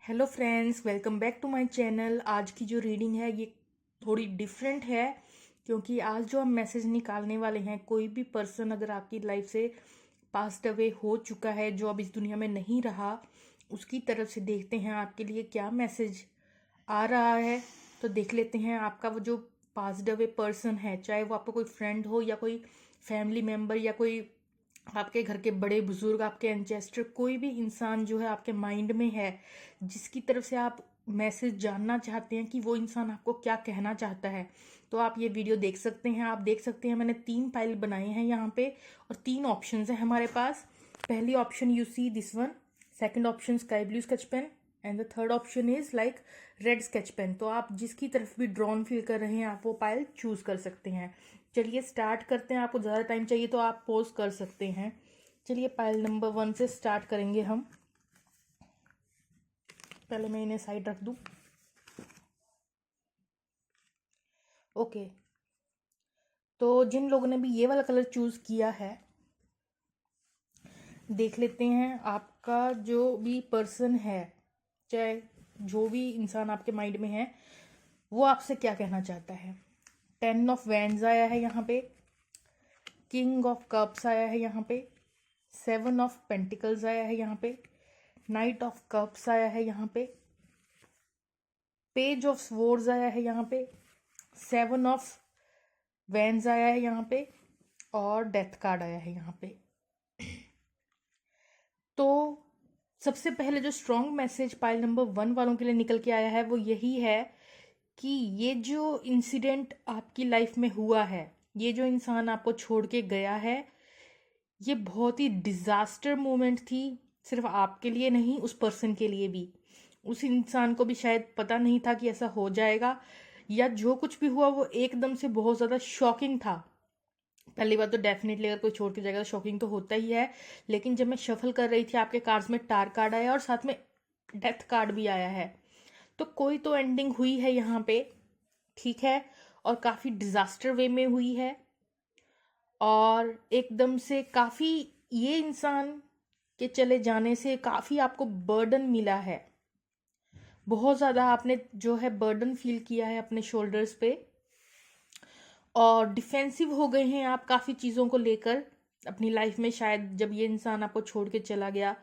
Hello friends, welcome back to my channel. आज की जो रीडिंग है ये थोड़ी डिफरेंट है क्योंकि आज जो हम मैसेज निकालने वाले हैं, कोई भी पर्सन अगर आपकी लाइफ से पास्ट अवे हो चुका है, जो अब इस दुनिया में नहीं रहा, उसकी तरफ से देखते हैं आपके लिए क्या मैसेज आ रहा है। तो देख लेते हैं आपका वो जो पास्ट अवे पर्सन है, चाहे वो आपका कोई फ्रेंड हो या कोई फैमिली मेम्बर या कोई आपके घर के बड़े बुजुर्ग, आपके एंचेस्टर, कोई भी इंसान जो है आपके माइंड में है, जिसकी तरफ से आप मैसेज जानना चाहते हैं कि वो इंसान आपको क्या कहना चाहता है, तो आप ये वीडियो देख सकते हैं। आप देख सकते हैं मैंने 3 फाइल बनाए हैं यहाँ पे और 3 ऑप्शंस हैं हमारे पास। पहली option you see this one, second option sky blue sketch pen and the third option is like red sketch pen. तो आप जिसकी तरफ भी ड्रॉन फील कर रहे हैं आप वो फाइल चूज कर सकते हैं। चलिए स्टार्ट करते हैं। आपको ज़्यादा टाइम चाहिए तो आप पॉज कर सकते हैं। चलिए पाइल नंबर 1 से स्टार्ट करेंगे हम। पहले मैं इन्हें साइड रख दूं। ओके, तो जिन लोगों ने भी ये वाला कलर चूज किया है, देख लेते हैं आपका जो भी पर्सन है, चाहे जो भी इंसान आपके माइंड में है, वो आपसे क्या कहना चाहता है। 10 ऑफ वैंड्स आया है यहाँ पे, किंग ऑफ कप्स आया है यहाँ पे, 7 ऑफ पेंटिकल्स आया है यहाँ पे, नाइट ऑफ कप्स आया है यहाँ पे, पेज ऑफ स्वॉर्ड्स आया है यहाँ पे, 7 ऑफ वैंड्स आया है यहाँ पे और डेथ कार्ड आया है यहाँ पे। तो सबसे पहले जो स्ट्रॉन्ग मैसेज पाइल नंबर 1 वालों के लिए निकल के आया है वो यही है कि ये जो इंसिडेंट आपकी लाइफ में हुआ है, ये जो इंसान आपको छोड़ के गया है, ये बहुत ही डिजास्टर मोमेंट थी। सिर्फ आपके लिए नहीं, उस पर्सन के लिए भी। उस इंसान को भी शायद पता नहीं था कि ऐसा हो जाएगा, या जो कुछ भी हुआ वो एकदम से बहुत ज़्यादा शॉकिंग था। पहली बात तो डेफिनेटली अगर कोई छोड़ के जाएगा तो शॉकिंग तो होता ही है, लेकिन जब मैं शफल कर रही थी आपके कार्ड्स में टार कार्ड आया और साथ में डेथ कार्ड भी आया है, तो कोई तो एंडिंग हुई है यहाँ पे, ठीक है, और काफ़ी डिजास्टर वे में हुई है। और एकदम से काफ़ी ये इंसान के चले जाने से काफ़ी आपको बर्डन मिला है। बहुत ज़्यादा आपने जो है बर्डन फील किया है अपने शोल्डर्स पे और डिफेंसिव हो गए हैं आप काफ़ी चीज़ों को लेकर अपनी लाइफ में। शायद जब ये इंसान आपको छोड़ के चला गया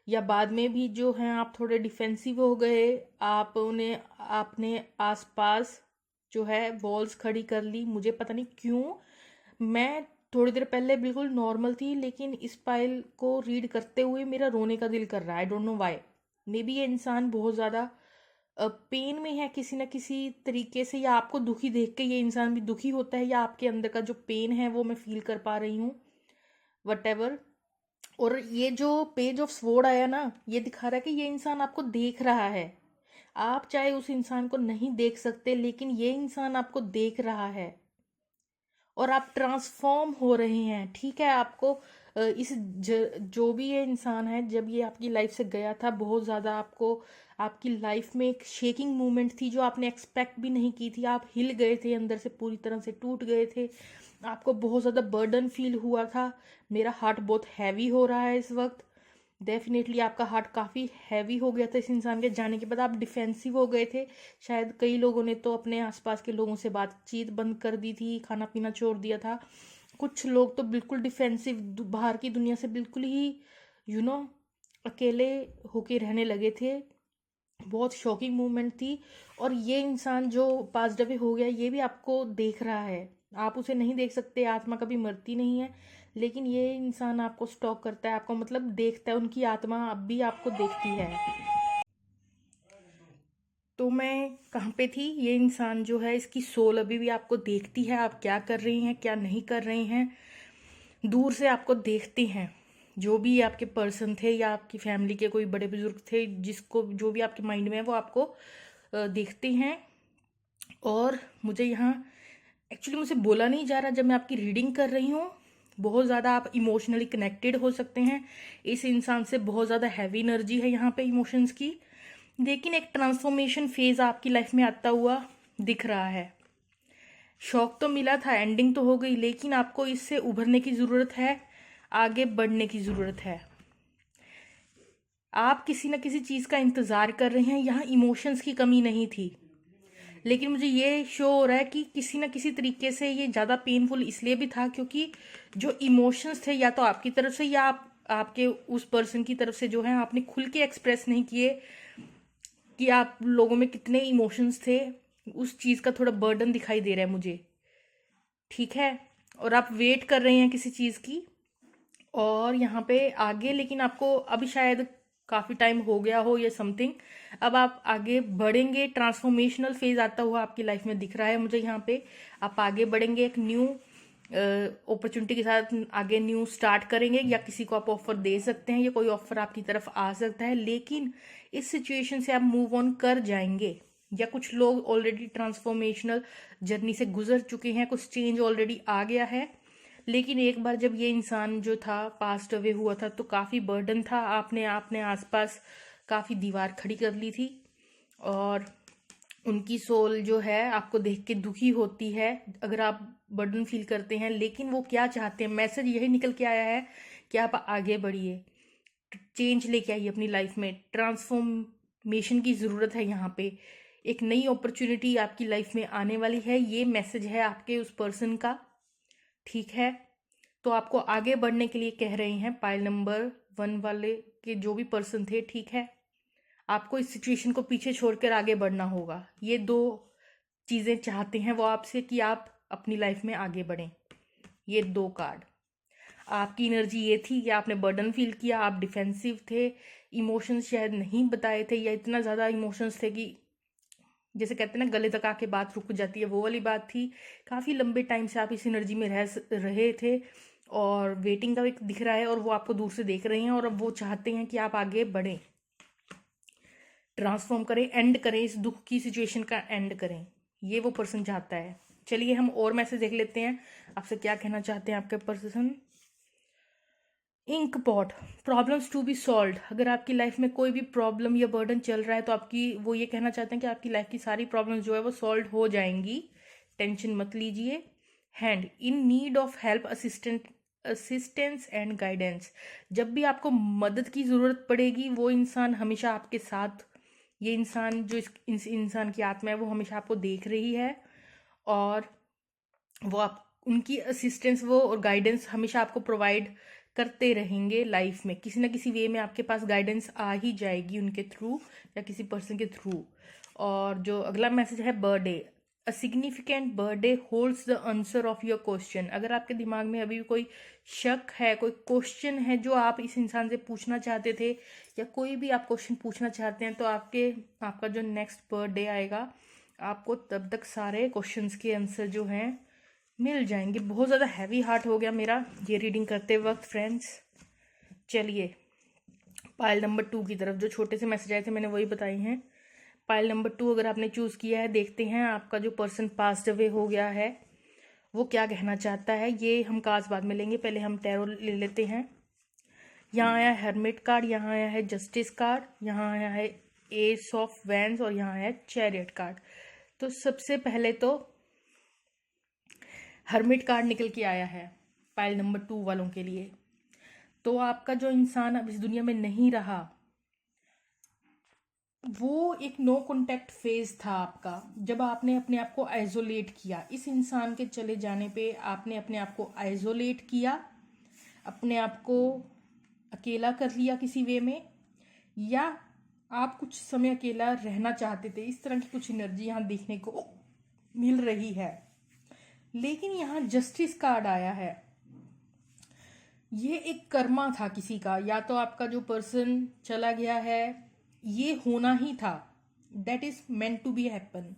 या बाद में भी जो है आप थोड़े डिफेंसिव हो गए। आप उन्हें आपने आसपास जो है वॉल्स खड़ी कर ली। मुझे पता नहीं क्यों, मैं थोड़ी देर पहले बिल्कुल नॉर्मल थी, लेकिन इस फाइल को रीड करते हुए मेरा रोने का दिल कर रहा है। I don't know why. May be ये इंसान बहुत ज़्यादा पेन में है किसी ना किसी तरीके से, या आपको दुखी देख के ये इंसान भी दुखी होता है, या आपके अंदर का जो पेन है वो मैं फील कर पा रही हूँ, वट एवर। और ये जो पेज ऑफ स्वॉर्ड आया ना, ये दिखा रहा है कि ये इंसान आपको देख रहा है। आप चाहे उस इंसान को नहीं देख सकते, लेकिन ये इंसान आपको देख रहा है और आप ट्रांसफॉर्म हो रहे हैं। ठीक है, आपको जो भी ये इंसान है, जब ये आपकी लाइफ से गया था, बहुत ज़्यादा आपको आपकी लाइफ में एक शेकिंग मोमेंट थी जो आपने एक्सपेक्ट भी नहीं की थी। आप हिल गए थे, अंदर से पूरी तरह से टूट गए थे। आपको बहुत ज़्यादा बर्डन फील हुआ था। मेरा हार्ट बहुत हैवी हो रहा है इस वक्त। डेफिनेटली आपका हार्ट काफ़ी हैवी हो गया था इस इंसान के जाने के बाद। आप डिफेंसिव हो गए थे। शायद कई लोगों ने तो अपने आसपास के लोगों से बातचीत बंद कर दी थी, खाना पीना छोड़ दिया था। कुछ लोग तो बिल्कुल डिफेंसिव, बाहर की दुनिया से बिल्कुल ही यू नो अकेले होके रहने लगे थे। बहुत शॉकिंग मोमेंट थी। और ये इंसान जो पास्ड अवे हो गया, ये भी आपको देख रहा है। आप उसे नहीं देख सकते, आत्मा कभी मरती नहीं है, लेकिन ये इंसान आपको स्टॉक करता है, आपको मतलब देखता है। उनकी आत्मा अब भी आपको देखती है। तो मैं कहाँ पे थी, ये इंसान जो है, इसकी सोल अभी भी आपको देखती है, आप क्या कर रही हैं क्या नहीं कर रही हैं। दूर से आपको देखते हैं। जो भी आपके पर्सन थे या आपकी फैमिली के कोई बड़े बुजुर्ग थे, जिसको जो भी आपके माइंड में है, वो आपको देखते हैं। और मुझे यहाँ एक्चुअली मुझे बोला नहीं जा रहा, जब मैं आपकी रीडिंग कर रही हूँ, बहुत ज़्यादा आप इमोशनली कनेक्टेड हो सकते हैं इस इंसान से। बहुत ज़्यादा हैवी एनर्जी है यहाँ पे इमोशंस की, लेकिन एक ट्रांसफॉर्मेशन फेज आपकी लाइफ में आता हुआ दिख रहा है। शौक तो मिला था, एंडिंग तो हो गई, लेकिन आपको इससे उभरने की ज़रूरत है, आगे बढ़ने की ज़रूरत है। आप किसी ना किसी चीज़ का इंतज़ार कर रहे हैं, यहाँ इमोशंस की कमी नहीं थी, लेकिन मुझे ये शो हो रहा है कि किसी ना किसी तरीके से ये ज़्यादा पेनफुल इसलिए भी था क्योंकि जो इमोशंस थे या तो आपकी तरफ से या आपके उस पर्सन की तरफ से जो है आपने खुल के एक्सप्रेस नहीं किए कि आप लोगों में कितने इमोशंस थे। उस चीज़ का थोड़ा बर्डन दिखाई दे रहा है मुझे, ठीक है। और आप वेट कर रहे हैं किसी चीज़ की और यहाँ पे आगे, लेकिन आपको अभी शायद काफ़ी टाइम हो गया हो या समथिंग, अब आप आगे बढ़ेंगे। ट्रांसफॉर्मेशनल फेज आता हुआ आपकी लाइफ में दिख रहा है मुझे यहाँ पे। आप आगे बढ़ेंगे एक न्यू अपॉर्चुनिटी के साथ, आगे न्यू स्टार्ट करेंगे, या किसी को आप ऑफर दे सकते हैं या कोई ऑफर आपकी तरफ आ सकता है, लेकिन इस सिचुएशन से आप मूव ऑन कर जाएंगे। या कुछ लोग ऑलरेडी ट्रांसफॉर्मेशनल जर्नी से गुजर चुके हैं, कुछ चेंज ऑलरेडी आ गया है, लेकिन एक बार जब ये इंसान जो था पास्ट अवे हुआ था तो काफ़ी बर्डन था। आपने आपने आसपास काफ़ी दीवार खड़ी कर ली थी और उनकी सोल जो है आपको देख के दुखी होती है अगर आप बर्डन फील करते हैं। लेकिन वो क्या चाहते हैं, मैसेज यही निकल के आया है कि आप आगे बढ़िए, चेंज लेके आइए अपनी लाइफ में। ट्रांसफॉर्मेशन की ज़रूरत है यहाँ पे। एक नई अपॉर्चुनिटी आपकी लाइफ में आने वाली है, ये मैसेज है आपके उस पर्सन का, ठीक है। तो आपको आगे बढ़ने के लिए कह रहे हैं पाइल नंबर 1 वाले के जो भी पर्सन थे, ठीक है। आपको इस सिचुएशन को पीछे छोड़कर आगे बढ़ना होगा। ये 2 चीज़ें चाहते हैं वो आपसे कि आप अपनी लाइफ में आगे बढ़ें। ये 2 कार्ड, आपकी एनर्जी ये थी कि आपने बर्डन फील किया, आप डिफेंसिव थे, इमोशंस शायद नहीं बताए थे, या इतना ज़्यादा इमोशंस थे कि जैसे कहते हैं ना गले तक आके बात रुक जाती है, वो वाली बात थी। काफ़ी लंबे टाइम से आप इस एनर्जी में रहे थे और वेटिंग का एक दिख रहा है और वो आपको दूर से देख रहे हैं और अब वो चाहते हैं कि आप आगे बढ़ें, ट्रांसफॉर्म करें, एंड करें, इस दुख की सिचुएशन का एंड करें। ये वो पर्सन चाहता है। चलिए हम और मैसेज देख लेते हैं, आपसे क्या कहना चाहते हैं आपके person. Ink pot, problems to be solve. अगर आपकी लाइफ में कोई भी प्रॉब्लम या बर्डन चल रहा है तो आपकी वो ये कहना चाहते हैं कि आपकी लाइफ की सारी प्रॉब्लम्स जो है वो सॉल्व हो जाएंगी, टेंशन मत लीजिए। Hand, in need of help, assistance and guidance. जब भी आपको मदद की ज़रूरत पड़ेगी वो इंसान हमेशा आपके साथ, ये इंसान जो इस इंसान की आत्मा है वो हमेशा आपको देख रही है और वो आप उनकी असिस्टेंस वो और गाइडेंस हमेशा आपको प्रोवाइड करते रहेंगे लाइफ में। किसी ना किसी वे में आपके पास गाइडेंस आ ही जाएगी उनके थ्रू या किसी पर्सन के थ्रू। और जो अगला मैसेज है, birthday, a significant birthday holds the answer of your question. अगर आपके दिमाग में अभी भी कोई शक है, कोई क्वेश्चन है जो आप इस इंसान से पूछना चाहते थे, या कोई भी आप क्वेश्चन पूछना चाहते हैं, तो आपका जो नेक्स्ट बर्थडे आएगा आपको तब तक सारे क्वेश्चंस के आंसर जो हैं मिल जाएंगे। बहुत ज़्यादा हैवी हार्ट हो गया मेरा ये रीडिंग करते वक्त फ्रेंड्स। चलिए पाइल नंबर 2 की तरफ, जो छोटे से मैसेज आए थे मैंने वही बताए हैं। पाइल नंबर 2 अगर आपने चूज़ किया है, देखते हैं आपका जो पर्सन पास्ट अवे हो गया है वो क्या कहना चाहता है। ये हम कार्ड्स बाद में लेंगे, पहले हम टैरो ले लेते हैं। यहाँ आया है हर्मिट कार्ड, यहाँ आया है जस्टिस कार्ड, यहाँ आया है एस ऑफ वैंड्स और यहाँ है चैरियट कार्ड। तो सबसे पहले तो हर्मिट कार्ड निकल के आया है पाइल नंबर 2 वालों के लिए। तो आपका जो इंसान अब इस दुनिया में नहीं रहा, वो एक नो कॉन्टैक्ट फेज था आपका, जब आपने अपने आप को आइसोलेट किया। इस इंसान के चले जाने पे आपने अपने आप को आइसोलेट किया, अपने आप को अकेला कर लिया किसी वे में, या आप कुछ समय अकेला रहना चाहते थे। इस तरह की कुछ एनर्जी यहाँ देखने को मिल रही है। लेकिन यहाँ जस्टिस कार्ड आया है, ये एक कर्मा था किसी का, या तो आपका जो पर्सन चला गया है ये होना ही था, that is meant to be happen.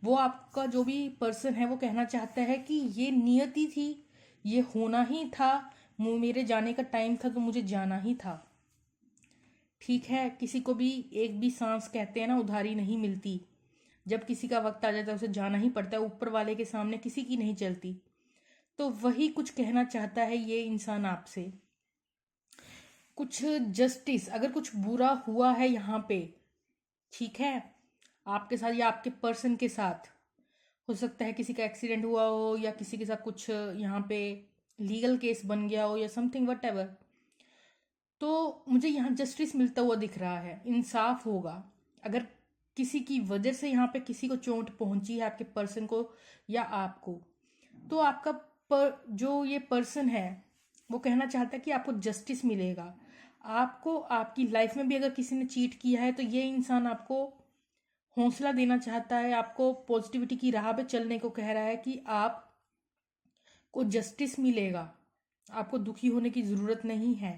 वो आपका जो भी पर्सन है वो कहना चाहता है कि ये नियति थी, ये होना ही था, मेरे जाने का टाइम था तो मुझे जाना ही था, ठीक है। किसी को भी एक भी सांस कहते हैं ना उधारी नहीं मिलती, जब किसी का वक्त आ जाता है उसे जाना ही पड़ता है, ऊपर वाले के सामने किसी की नहीं चलती। तो वही कुछ कहना चाहता है ये इंसान आपसे, कुछ जस्टिस। अगर कुछ बुरा हुआ है यहाँ पे, ठीक है, आपके साथ या आपके पर्सन के साथ, हो सकता है किसी का एक्सीडेंट हुआ हो या किसी के साथ कुछ यहाँ पे लीगल केस बन गया हो या समथिंग वट एवर, तो मुझे यहाँ जस्टिस मिलता हुआ दिख रहा है, इंसाफ होगा। अगर किसी की वजह से यहाँ पे किसी को चोट पहुंची है, आपके पर्सन को या आपको, तो आपका जो ये पर्सन है वो कहना चाहता है कि आपको जस्टिस मिलेगा। आपको आपकी लाइफ में भी अगर किसी ने चीट किया है तो ये इंसान आपको हौसला देना चाहता है, आपको पॉजिटिविटी की राह पे चलने को कह रहा है कि आपको जस्टिस मिलेगा, आपको दुखी होने की ज़रूरत नहीं है।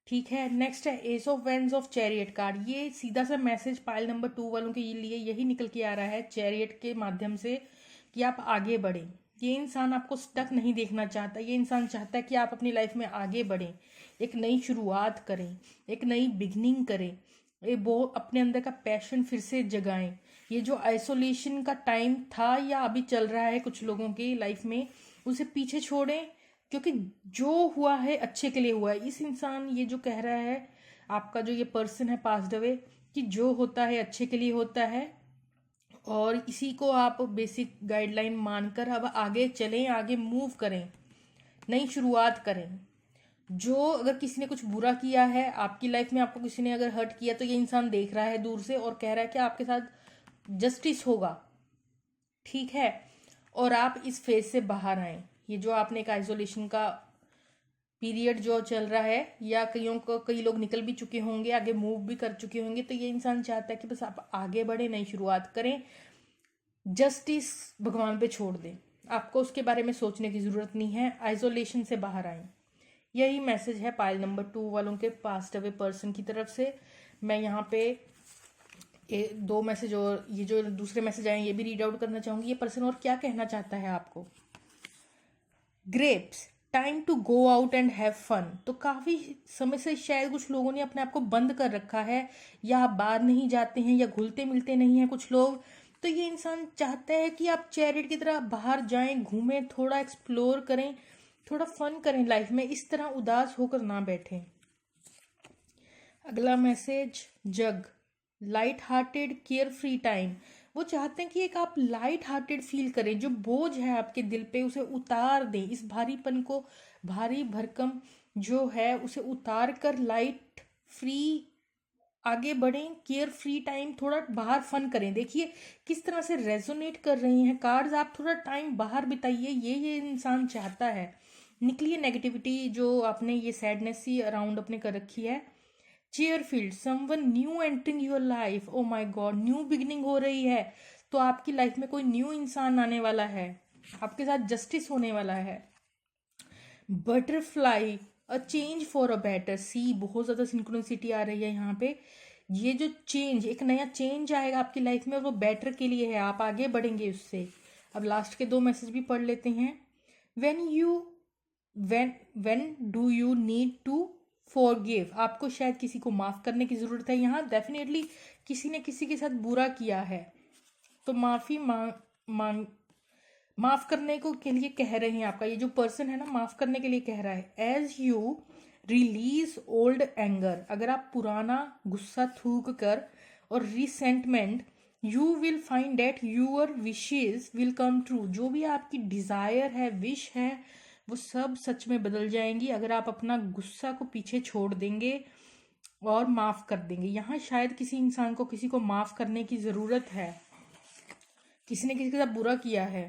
ठीक है, नेक्स्ट है S of vends of chariot card. ये सीधा सा मैसेज पाइल नंबर 2 वालों के लिए यही निकल के आ रहा है चैरियट के माध्यम से कि आप आगे बढ़ें। ये इंसान आपको स्टक नहीं देखना चाहता, ये इंसान चाहता है कि आप अपनी लाइफ में आगे बढ़ें, एक नई शुरुआत करें, एक नई बिगनिंग करें, ये वो अपने अंदर का पैशन फिर से जगाएं। ये जो आइसोलेशन का टाइम था या अभी चल रहा है कुछ लोगों की लाइफ में, उसे पीछे छोड़ें, क्योंकि जो हुआ है अच्छे के लिए हुआ है। इस इंसान ये जो कह रहा है, आपका जो ये पर्सन है पास्ड अवे, कि जो होता है अच्छे के लिए होता है, और इसी को आप बेसिक गाइडलाइन मानकर अब आगे चलें, आगे मूव करें, नई शुरुआत करें। जो अगर किसी ने कुछ बुरा किया है आपकी लाइफ में, आपको किसी ने अगर हर्ट किया, तो ये इंसान देख रहा है दूर से और कह रहा है कि आपके साथ जस्टिस होगा। ठीक है, और आप इस फेज से बाहर आए। ये जो आपने एक आइसोलेशन का पीरियड जो चल रहा है, या कई लोग निकल भी चुके होंगे, आगे मूव भी कर चुके होंगे, तो ये इंसान चाहता है कि बस आप आगे बढ़े, नई शुरुआत करें, जस्टिस भगवान पे छोड़ दें, आपको उसके बारे में सोचने की जरूरत नहीं है, आइसोलेशन से बाहर आए। यही मैसेज है पाइल नंबर 2 वालों के पास्ट अवे पर्सन की तरफ से। मैं यहाँ पे दो मैसेज और ये जो दूसरे मैसेज आए ये भी रीड आउट करना चाहूंगी, ये पर्सन और क्या कहना चाहता है आपको। Grapes, time to go out and have fun. तो काफी समय से शायद कुछ लोगों ने अपने आप को बंद कर रखा है, या आप बाहर नहीं जाते हैं, या घुलते मिलते नहीं हैं कुछ लोग। तो ये इंसान चाहता है कि आप चैरिट की तरह बाहर जाएं, घूमें, थोड़ा एक्सप्लोर करें, थोड़ा फन करें लाइफ में, इस तरह उदास होकर ना बैठें। अगला मैसेज जग, light hearted carefree time. वो चाहते हैं कि एक आप लाइट हार्टेड फील करें, जो बोझ है आपके दिल पे उसे उतार दें, इस भारीपन को, भारी भरकम जो है उसे उतार कर लाइट फ्री आगे बढ़ें, केयर फ्री टाइम, थोड़ा बाहर फन करें। देखिए किस तरह से रेजोनेट कर रही हैं कार्ड्स, आप थोड़ा टाइम बाहर बिताइए, ये इंसान चाहता है। निकलिए नेगेटिविटी जो आपने ये सैडनेस सी अराउंड अपने कर रखी है। चेयरफील्ड, someone new entering your life. Oh my god, new beginning हो रही है, तो आपकी लाइफ में कोई न्यू इंसान आने वाला है, आपके साथ जस्टिस होने वाला है। Butterfly, a change for a better. See, बहुत ज्यादा सिंक्रोनिसिटी आ रही है यहाँ पे। ये जो चेंज, एक नया चेंज आएगा आपकी लाइफ में और वो बेटर के लिए है, आप आगे बढ़ेंगे उससे। अब लास्ट के दो मैसेज भी पढ़ लेते हैं। When you when do you need to forgive. आपको शायद किसी को माफ करने की जरूरत है। यहाँ डेफिनेटली किसी ने किसी के साथ बुरा किया है, तो माफी मांग माफ करने को के लिए कह रहे हैं। आपका ये जो पर्सन है ना, माफ करने के लिए कह रहा है। As you release old anger, अगर आप पुराना गुस्सा थूक कर और resentment, you will find that your wishes will come true. जो भी आपकी डिजायर है, विश है, वो सब सच में बदल जाएंगी अगर आप अपना गुस्सा को पीछे छोड़ देंगे और माफ कर देंगे। यहाँ शायद किसी इंसान को किसी को माफ करने की जरूरत है, किसी ने किसी के साथ बुरा किया है,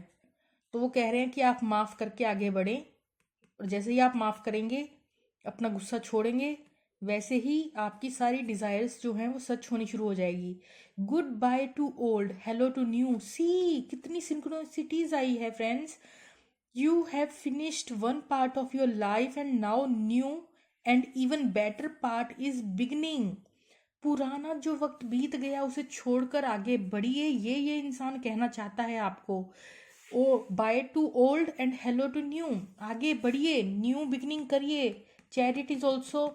तो वो कह रहे हैं कि आप माफ करके आगे बढ़ें, और जैसे ही आप माफ करेंगे, अपना गुस्सा छोड़ेंगे, वैसे ही आपकी सारी डिजायर्स जो हैं वो सच होनी शुरू हो जाएगी। Goodbye to old, hello to new. See, कितनी सिंक्रोनिसिटीज आई है friends. You have finished one part of your life and now new and even better part is beginning. पुराना जो वक्त बीत गया उसे छोड़कर आगे बढ़िए, ये इंसान कहना चाहता है आपको। Oh bye to old and hello to new, आगे बढ़िए, न्यू बिगनिंग करिए। चैरिटी इज ऑल्सो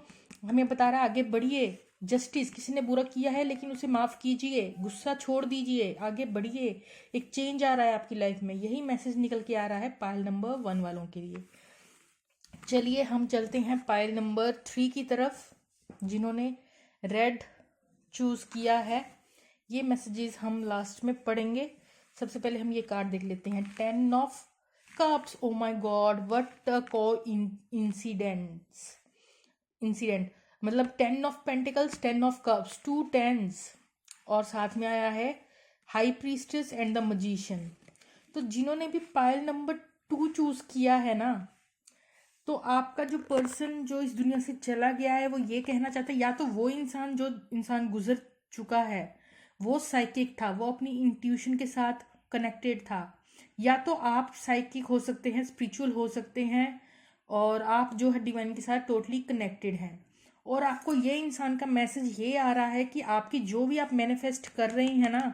हमें बता रहा है आगे बढ़िए। जस्टिस, किसी ने बुरा किया है लेकिन उसे माफ कीजिए, गुस्सा छोड़ दीजिए, आगे बढ़िए, एक चेंज आ रहा है आपकी लाइफ में। यही मैसेज निकल के आ रहा है पाइल नंबर 1 वालों के लिए। चलिए हम चलते हैं पाइल नंबर 3 की तरफ, जिन्होंने रेड चूज किया है। ये मैसेजेस हम लास्ट में पढ़ेंगे। सबसे पहले हम ये कार्ड देख लेते हैं, 10 of cups. O my God, what a को इंसिडेंट्स। इंसिडेंट, मतलब 10 of pentacles, 10 of cups, 2 10s, और साथ में आया है हाई प्रीस्टेस एंड द मजीशियन। तो जिन्होंने भी पायल नंबर 2 चूज किया है ना, तो आपका जो पर्सन जो इस दुनिया से चला गया है वो ये कहना चाहता है, या तो वो इंसान जो इंसान गुजर चुका है वो साइकिक था, वो अपनी इंट्यूशन के साथ कनेक्टेड था, या तो आप साइकिक हो सकते हैं, स्पिरिचुअल हो सकते हैं, और आप जो है डिवाइन के साथ टोटली कनेक्टेड हैं। और आपको ये इंसान का मैसेज ये आ रहा है कि आपकी जो भी आप मैनिफेस्ट कर रही हैं ना,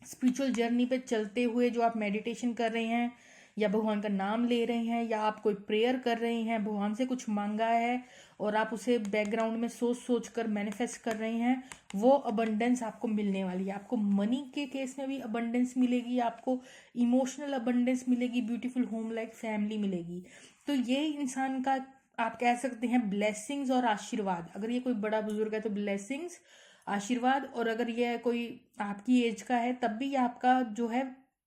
स्पिरिचुअल जर्नी पे चलते हुए जो आप मेडिटेशन कर रहे हैं, या भगवान का नाम ले रहे हैं, या आप कोई प्रेयर कर रहे हैं, भगवान से कुछ मांगा है और आप उसे बैकग्राउंड में सोच सोच कर मैनिफेस्ट कर रहे हैं, वो अबंडेंस आपको मिलने वाली है। आपको मनी के केस में भी अबंडेंस मिलेगी, आपको इमोशनल अबंडेंस मिलेगी, ब्यूटीफुल होम लाइक फैमिली मिलेगी। तो ये इंसान का आप कह सकते हैं ब्लेसिंग्स और आशीर्वाद। अगर ये कोई बड़ा बुजुर्ग है तो ब्लेसिंग्स, आशीर्वाद, और अगर ये कोई आपकी एज का है तब भी ये आपका जो है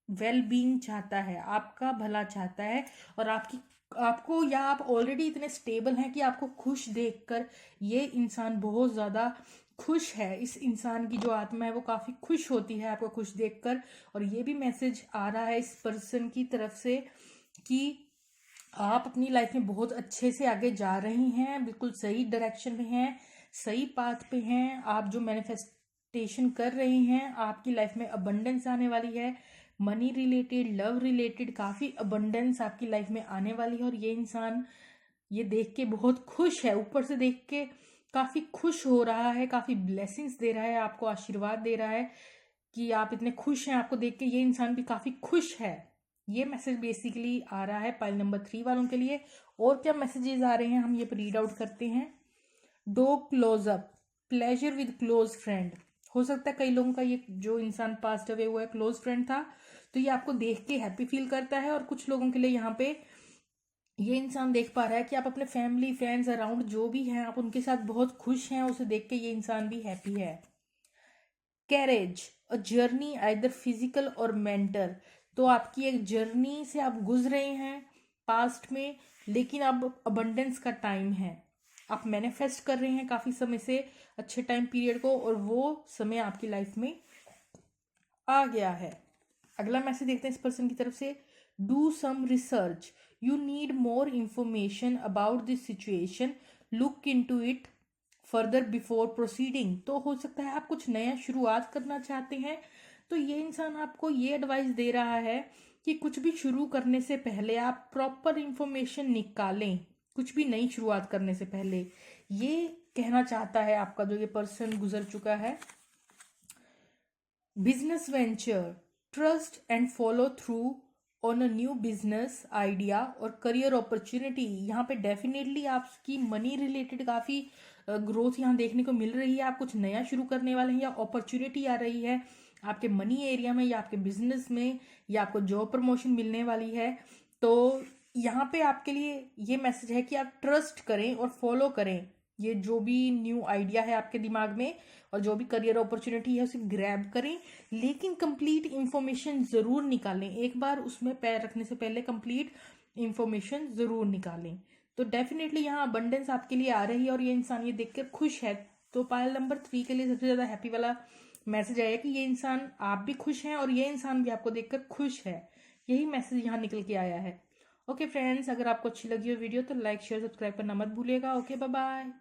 वेल बीइंग चाहता है, आपका भला चाहता है, और आपको, या आप ऑलरेडी इतने स्टेबल हैं कि आपको खुश देखकर ये इंसान बहुत ज़्यादा खुश है। इस इंसान की जो आत्मा है वो काफ़ी खुश होती है आपको खुश देखकर। और ये भी मैसेज आ रहा है इस पर्सन की तरफ से कि आप अपनी लाइफ में बहुत अच्छे से आगे जा रही हैं, बिल्कुल सही डायरेक्शन में हैं, सही पाथ पे हैं। आप जो मैनिफेस्टेशन कर रही हैं, आपकी लाइफ में अबंडेंस आने वाली है, मनी रिलेटेड, लव रिलेटेड काफ़ी अबंडेंस आपकी लाइफ में आने वाली है। और ये इंसान ये देख के बहुत खुश है, ऊपर से देख के काफ़ी खुश हो रहा है, काफ़ी ब्लेसिंग्स दे रहा है, आपको आशीर्वाद दे रहा है कि आप इतने खुश हैं। आपको देख के ये इंसान भी काफ़ी खुश है। ये मैसेज बेसिकली आ रहा है पाइल नंबर 3 वालों के लिए। और क्या मैसेजेस आ रहे हैं हम ये रीड आउट करते हैं। Do close up, pleasure with close friend. हो सकता है कई लोगों का ये जो इंसान पास्ट अवे हुआ है क्लोज फ्रेंड था, तो ये आपको देख के हैप्पी फील करता है। और कुछ लोगों के लिए यहाँ पे ये इंसान देख पा रहा है कि आप अपने फैमिली फ्रेंड्स अराउंड जो भी हैं आप उनके साथ बहुत खुश हैं, उसे देख के ये इंसान भी हैप्पी है। Carriage, a journey either physical और मेंटल। तो आपकी एक जर्नी से आप गुजरे हैं पास्ट में, लेकिन अब अबंडेंस का टाइम है, आप मैनिफेस्ट कर रहे हैं काफ़ी समय से अच्छे टाइम पीरियड को, और वो समय आपकी लाइफ में आ गया है। अगला मैसेज देखते हैं इस पर्सन की तरफ से। Do some research, you need more information about this situation, look into it further before proceeding. तो हो सकता है आप कुछ नया शुरुआत करना चाहते हैं, तो ये इंसान आपको ये एडवाइस दे रहा है कि कुछ भी शुरू करने से पहले आप प्रॉपर इंफॉर्मेशन निकालें, कुछ भी नई शुरुआत करने से पहले। ये कहना चाहता है आपका जो ये पर्सन गुजर चुका है। Business venture, trust and follow through on a new business idea और करियर अपॉर्चुनिटी। यहाँ पे डेफिनेटली आपकी मनी रिलेटेड काफ़ी ग्रोथ यहाँ देखने को मिल रही है। आप कुछ नया शुरू करने वाले हैं, या अपॉर्चुनिटी आ रही है आपके मनी एरिया में, या आपके बिजनेस में, या आपको जॉब प्रमोशन मिलने वाली है। तो यहाँ पे आपके लिए ये मैसेज है कि आप ट्रस्ट करें और फॉलो करें ये जो भी न्यू आइडिया है आपके दिमाग में, और जो भी करियर अपॉर्चुनिटी है उसे ग्रैब करें, लेकिन कंप्लीट इंफॉर्मेशन ज़रूर निकालें। एक बार उसमें पैर रखने से पहले कंप्लीट इंफॉर्मेशन ज़रूर निकालें। तो डेफिनेटली यहाँ अबंडेंस आपके लिए आ रही है, और ये इंसान ये देखकर खुश है। तो पायल नंबर 3 के लिए सबसे ज़्यादा हैप्पी वाला मैसेज आया कि ये इंसान, आप भी खुश हैं और ये इंसान भी आपको देखकर खुश है। यही मैसेज यहाँ निकल के आया है। ओके फ्रेंड्स, अगर आपको अच्छी लगी हो वीडियो तो लाइक शेयर सब्सक्राइब करना मत भूलिएगा। Okay, bye bye.